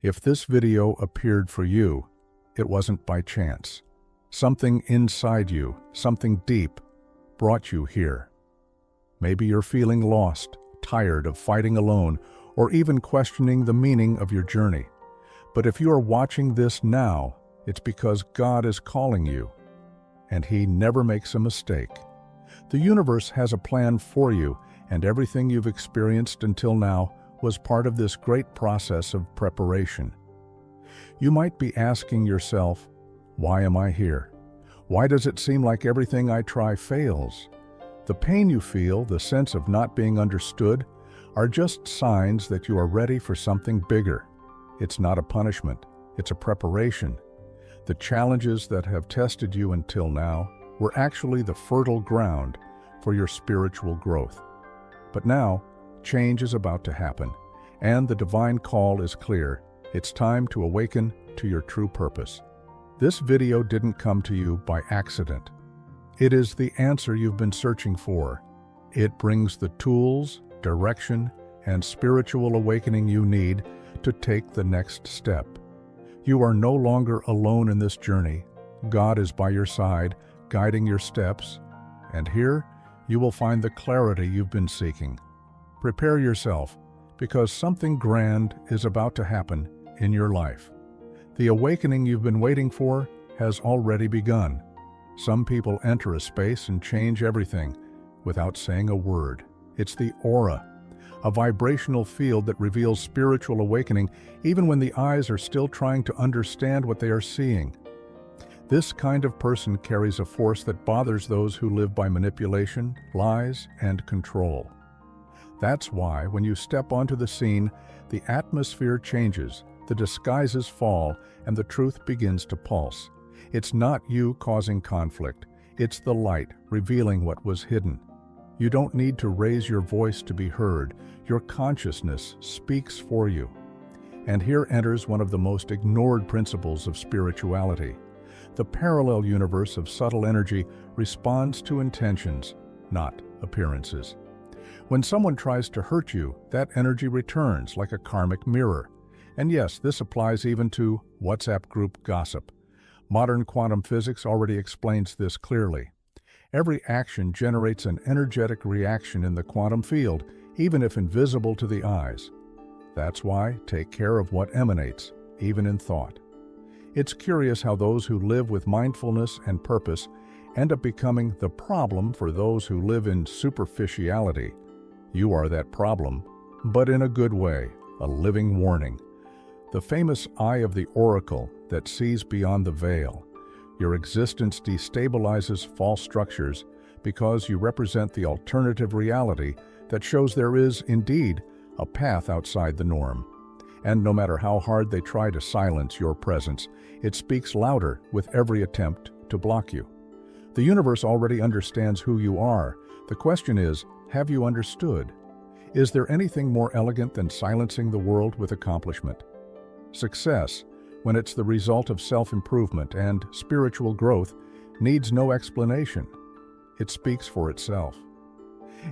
If this video appeared for you, it wasn't by chance. Something inside you, something deep, brought you here. Maybe you're feeling lost, tired of fighting alone, or even questioning the meaning of your journey. But if you are watching this now, it's because God is calling you, and He never makes a mistake. The universe has a plan for you, and everything you've experienced until now was part of this great process of preparation. You might be asking yourself, why am I here? Why does it seem like everything I try fails? The pain you feel, the sense of not being understood, are just signs that you are ready for something bigger. It's not a punishment, it's a preparation. The challenges that have tested you until now were actually the fertile ground for your spiritual growth. But now, change is about to happen, and the divine call is clear. It's time to awaken to your true purpose. This video didn't come to you by accident. It is the answer you've been searching for. It brings the tools, direction, and spiritual awakening you need to take the next step. You are no longer alone in this journey. God is by your side, guiding your steps, and here you will find the clarity you've been seeking. Prepare yourself, because something grand is about to happen in your life. The awakening you've been waiting for has already begun. Some people enter a space and change everything without saying a word. It's the aura, a vibrational field that reveals spiritual awakening even when the eyes are still trying to understand what they are seeing. This kind of person carries a force that bothers those who live by manipulation, lies, and control. That's why when you step onto the scene, the atmosphere changes, the disguises fall, and the truth begins to pulse. It's not you causing conflict, it's the light revealing what was hidden. You don't need to raise your voice to be heard. Your consciousness speaks for you. And here enters one of the most ignored principles of spirituality. The parallel universe of subtle energy responds to intentions, not appearances. When someone tries to hurt you, that energy returns like a karmic mirror. And yes, this applies even to WhatsApp group gossip. Modern quantum physics already explains this clearly. Every action generates an energetic reaction in the quantum field, even if invisible to the eyes. That's why take care of what emanates, even in thought. It's curious how those who live with mindfulness and purpose end up becoming the problem for those who live in superficiality. You are that problem, but in a good way, a living warning. The famous eye of the oracle that sees beyond the veil. Your existence destabilizes false structures because you represent the alternative reality that shows there is, indeed, a path outside the norm. And no matter how hard they try to silence your presence, it speaks louder with every attempt to block you. The universe already understands who you are. The question is, have you understood? Is there anything more elegant than silencing the world with accomplishment? Success, when it's the result of self-improvement and spiritual growth, needs no explanation. It speaks for itself.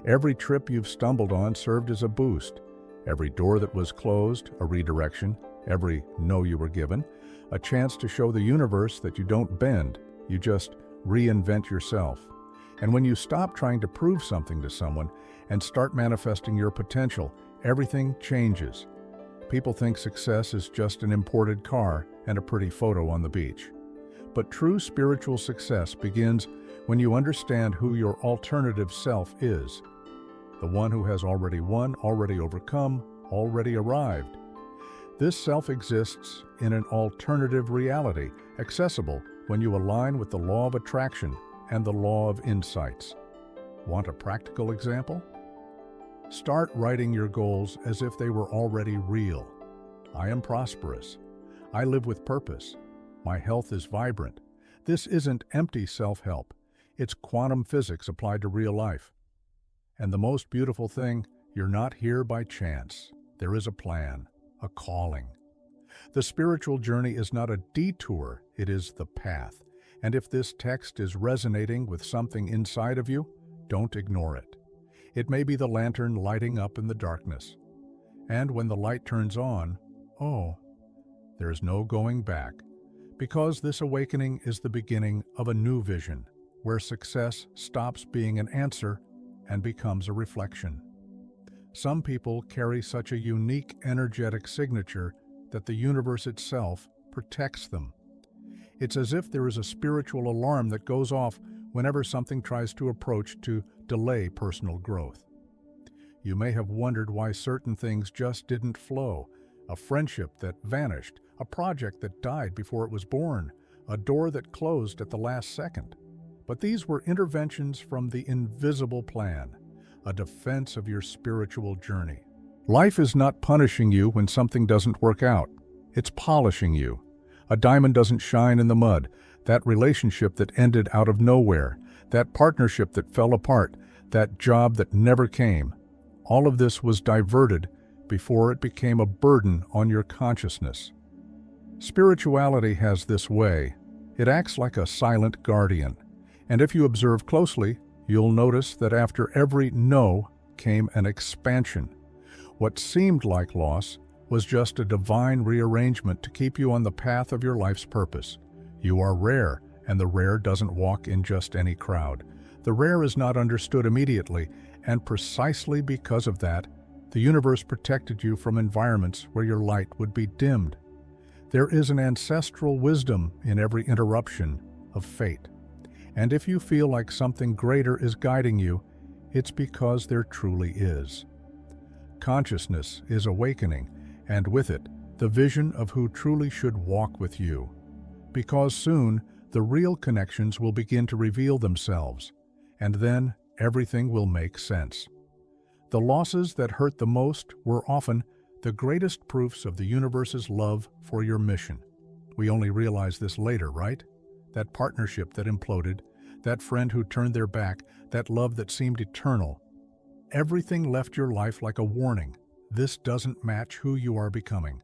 Every trip you've stumbled on served as a boost. Every door that was closed, a redirection. Every no you were given, a chance to show the universe that you don't bend, you just reinvent yourself. And when you stop trying to prove something to someone and start manifesting your potential, everything changes. People think success is just an imported car and a pretty photo on the beach. But true spiritual success begins when you understand who your alternative self is. The one who has already won, already overcome, already arrived. This self exists in an alternative reality, accessible when you align with the law of attraction and the law of insights. Want a practical example? Start writing your goals as if they were already real. I am prosperous. I live with purpose. My health is vibrant. This isn't empty self-help. It's quantum physics applied to real life. And the most beautiful thing, you're not here by chance. There is a plan, a calling. The spiritual journey is not a detour, it is the path. And if this text is resonating with something inside of you, don't ignore it. It may be the lantern lighting up in the darkness. And when the light turns on, oh, There is no going back, because this awakening is the beginning of a new vision, where success stops being an answer and becomes a reflection. Some people carry such a unique energetic signature that the universe itself protects them. It's as if there is a spiritual alarm that goes off whenever something tries to approach to delay personal growth. You may have wondered why certain things just didn't flow, a friendship that vanished, a project that died before it was born, a door that closed at the last second. But these were interventions from the invisible plan, a defense of your spiritual journey. Life is not punishing you when something doesn't work out. It's polishing you. A diamond doesn't shine in the mud. That relationship that ended out of nowhere, that partnership that fell apart, that job that never came, all of this was diverted before it became a burden on your consciousness. Spirituality has this way. It acts like a silent guardian. And if you observe closely, you'll notice that after every no came an expansion. What seemed like loss was just a divine rearrangement to keep you on the path of your life's purpose. You are rare, and the rare doesn't walk in just any crowd. The rare is not understood immediately, and precisely because of that, the universe protected you from environments where your light would be dimmed. There is an ancestral wisdom in every interruption of fate. And if you feel like something greater is guiding you, it's because there truly is. Consciousness is awakening, and with it, the vision of who truly should walk with you. Because soon, the real connections will begin to reveal themselves, and then everything will make sense. The losses that hurt the most were often the greatest proofs of the universe's love for your mission. We only realize this later, right? That partnership that imploded, that friend who turned their back, that love that seemed eternal. Everything left your life like a warning. This doesn't match who you are becoming.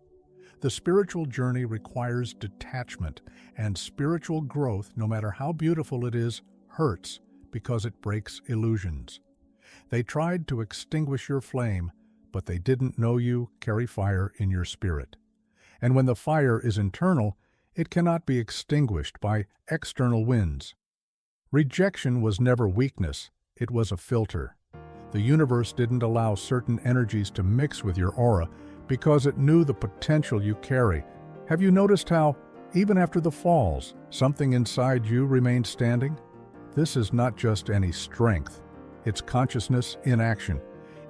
The spiritual journey requires detachment, and spiritual growth, no matter how beautiful it is, hurts because it breaks illusions. They tried to extinguish your flame, but they didn't know you carry fire in your spirit. And when the fire is internal, it cannot be extinguished by external winds. Rejection was never weakness, it was a filter. The universe didn't allow certain energies to mix with your aura because it knew the potential you carry. Have you noticed how, even after the falls, something inside you remained standing? This is not just any strength. It's consciousness in action.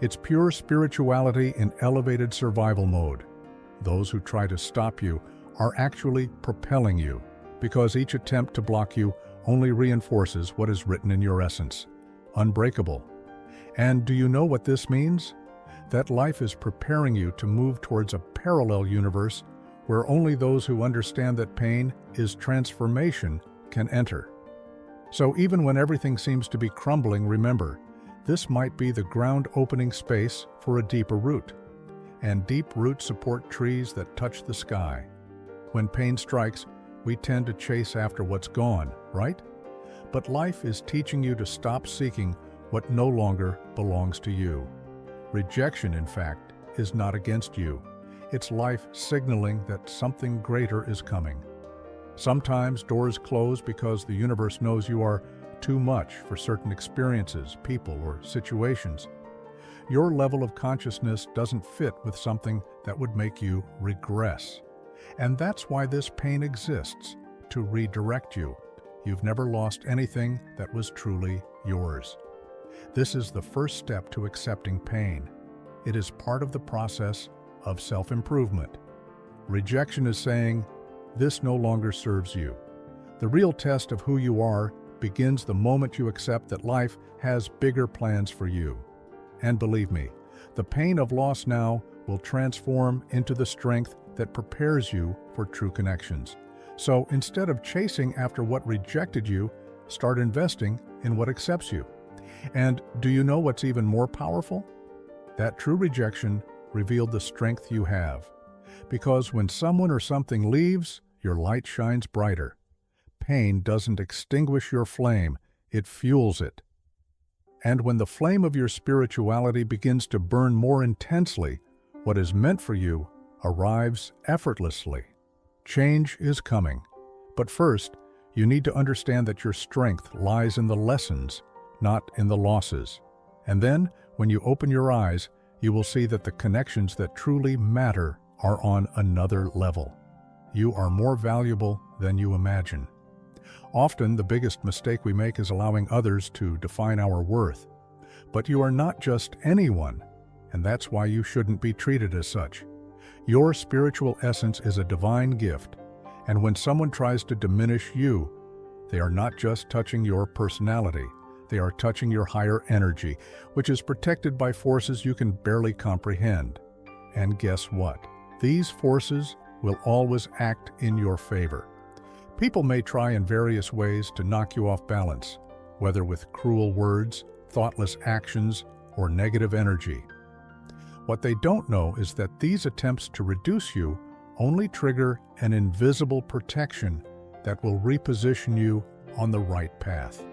It's pure spirituality in elevated survival mode. Those who try to stop you are actually propelling you, because each attempt to block you only reinforces what is written in your essence: unbreakable. And do you know what this means? That life is preparing you to move towards a parallel universe where only those who understand that pain is transformation can enter. So even when everything seems to be crumbling, remember, this might be the ground-opening space for a deeper root. And deep roots support trees that touch the sky. When pain strikes, we tend to chase after what's gone, right? But life is teaching you to stop seeking what no longer belongs to you. Rejection, in fact, is not against you. It's life signaling that something greater is coming. Sometimes doors close because the universe knows you are too much for certain experiences, people, or situations. Your level of consciousness doesn't fit with something that would make you regress. And that's why this pain exists, to redirect you. You've never lost anything that was truly yours. This is the first step to accepting pain. It is part of the process of self-improvement. Rejection is saying, this no longer serves you. The real test of who you are begins the moment you accept that life has bigger plans for you. And believe me, the pain of loss now will transform into the strength that prepares you for true connections. So instead of chasing after what rejected you, start investing in what accepts you. And do you know what's even more powerful? That true rejection revealed the strength you have. Because when someone or something leaves, your light shines brighter. Pain doesn't extinguish your flame, it fuels it. And when the flame of your spirituality begins to burn more intensely, what is meant for you arrives effortlessly. Change is coming. But first, you need to understand that your strength lies in the lessons, not in the losses. And then, when you open your eyes, you will see that the connections that truly matter are on another level. You are more valuable than you imagine. Often, the biggest mistake we make is allowing others to define our worth. But you are not just anyone, and that's why you shouldn't be treated as such. Your spiritual essence is a divine gift, and when someone tries to diminish you, they are not just touching your personality, they are touching your higher energy, which is protected by forces you can barely comprehend. And guess what? These forces will always act in your favor. People may try in various ways to knock you off balance, whether with cruel words, thoughtless actions, or negative energy. What they don't know is that these attempts to reduce you only trigger an invisible protection that will reposition you on the right path.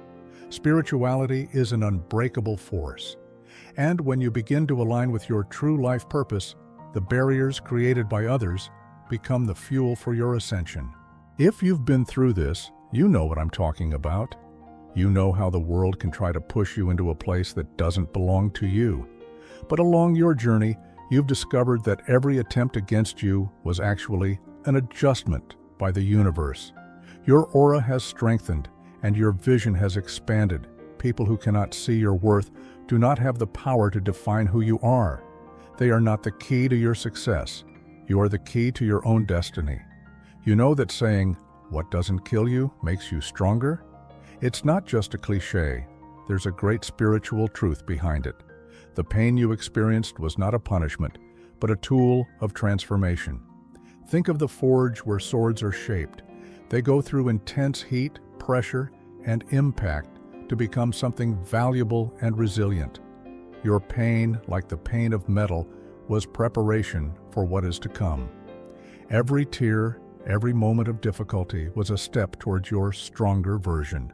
Spirituality is an unbreakable force, and when you begin to align with your true life purpose, the barriers created by others become the fuel for your ascension. If you've been through this, you know what I'm talking about. You know how the world can try to push you into a place that doesn't belong to you. But along your journey, you've discovered that every attempt against you was actually an adjustment by the universe. Your aura has strengthened, and your vision has expanded. People who cannot see your worth do not have the power to define who you are. They are not the key to your success. You are the key to your own destiny. You know that saying, "What doesn't kill you makes you stronger?" It's not just a cliche. There's a great spiritual truth behind it. The pain you experienced was not a punishment, but a tool of transformation. Think of the forge where swords are shaped. They go through intense heat, pressure, and impact to become something valuable and resilient. Your pain, like the pain of metal, was preparation for what is to come. Every tear, every moment of difficulty was a step towards your stronger version.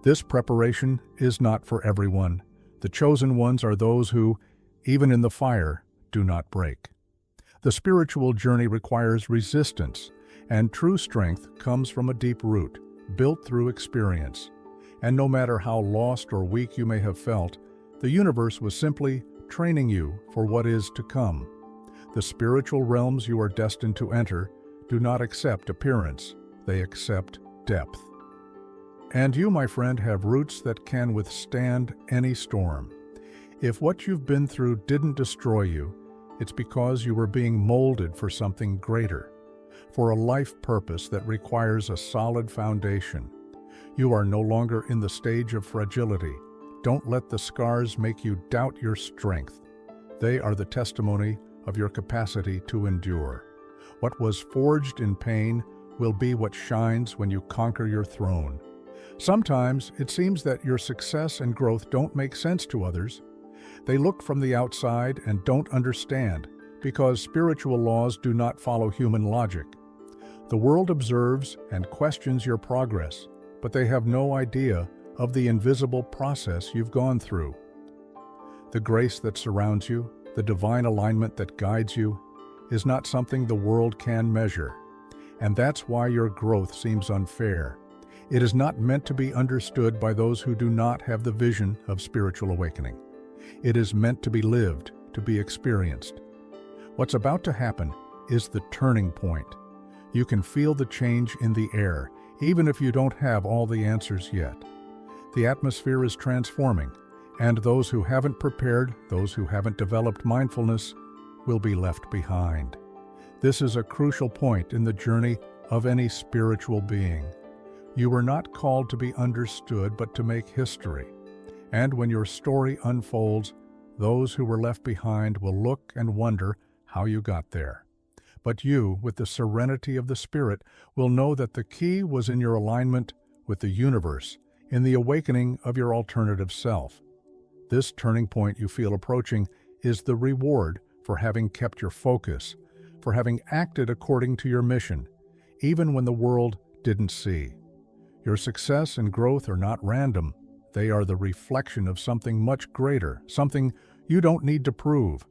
This preparation is not for everyone. The chosen ones are those who, even in the fire, do not break. The spiritual journey requires resistance, and true strength comes from a deep root, built through experience. And no matter how lost or weak you may have felt, the universe was simply training you for what is to come. The spiritual realms you are destined to enter do not accept appearance, they accept depth. And you, my friend, have roots that can withstand any storm. If what you've been through didn't destroy you, it's because you were being molded for something greater, for a life purpose that requires a solid foundation. You are no longer in the stage of fragility. Don't let the scars make you doubt your strength. They are the testimony of your capacity to endure. What was forged in pain will be what shines when you conquer your throne. Sometimes it seems that your success and growth don't make sense to others. They look from the outside and don't understand, because spiritual laws do not follow human logic. The world observes and questions your progress, but they have no idea of the invisible process you've gone through. The grace that surrounds you, the divine alignment that guides you, is not something the world can measure. And that's why your growth seems unfair. It is not meant to be understood by those who do not have the vision of spiritual awakening. It is meant to be lived, to be experienced. What's about to happen is the turning point. You can feel the change in the air, even if you don't have all the answers yet. The atmosphere is transforming, and those who haven't prepared, those who haven't developed mindfulness, will be left behind. This is a crucial point in the journey of any spiritual being. You were not called to be understood, but to make history. And when your story unfolds, those who were left behind will look and wonder how you got there. But you, with the serenity of the Spirit, will know that the key was in your alignment with the universe, in the awakening of your alternative self. This turning point you feel approaching is the reward for having kept your focus, for having acted according to your mission, even when the world didn't see. Your success and growth are not random. They are the reflection of something much greater, something you don't need to prove.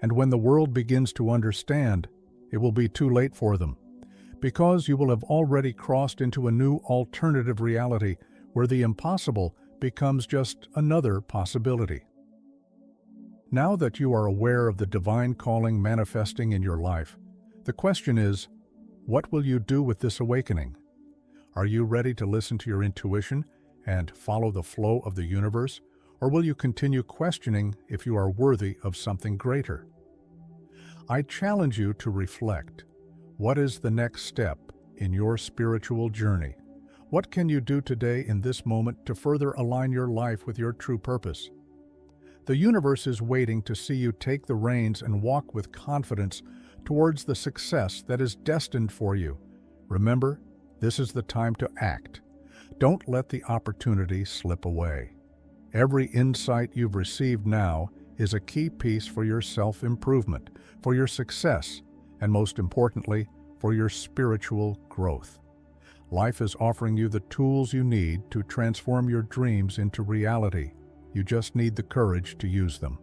And when the world begins to understand, it will be too late for them. because you will have already crossed into a new alternative reality where the impossible becomes just another possibility. Now that you are aware of the divine calling manifesting in your life, the question is, what will you do with this awakening? Are you ready to listen to your intuition and follow the flow of the universe, or will you continue questioning if you are worthy of something greater? I challenge you to reflect. What is the next step in your spiritual journey? What can you do today in this moment to further align your life with your true purpose? The universe is waiting to see you take the reins and walk with confidence towards the success that is destined for you. Remember, this is the time to act. Don't let the opportunity slip away. Every insight you've received now is a key piece for your self-improvement, for your success, and most importantly, for your spiritual growth. Life is offering you the tools you need to transform your dreams into reality. You just need the courage to use them.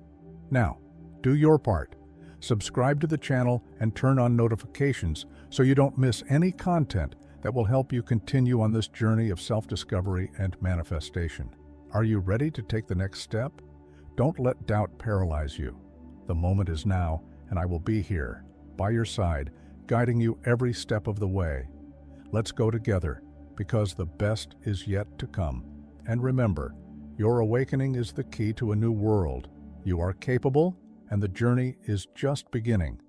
Now, do your part. Subscribe to the channel and turn on notifications so you don't miss any content that will help you continue on this journey of self-discovery and manifestation. Are you ready to take the next step? Don't let doubt paralyze you. The moment is now, and I will be here, by your side, guiding you every step of the way. Let's go together, because the best is yet to come. And remember, your awakening is the key to a new world. You are capable, and the journey is just beginning.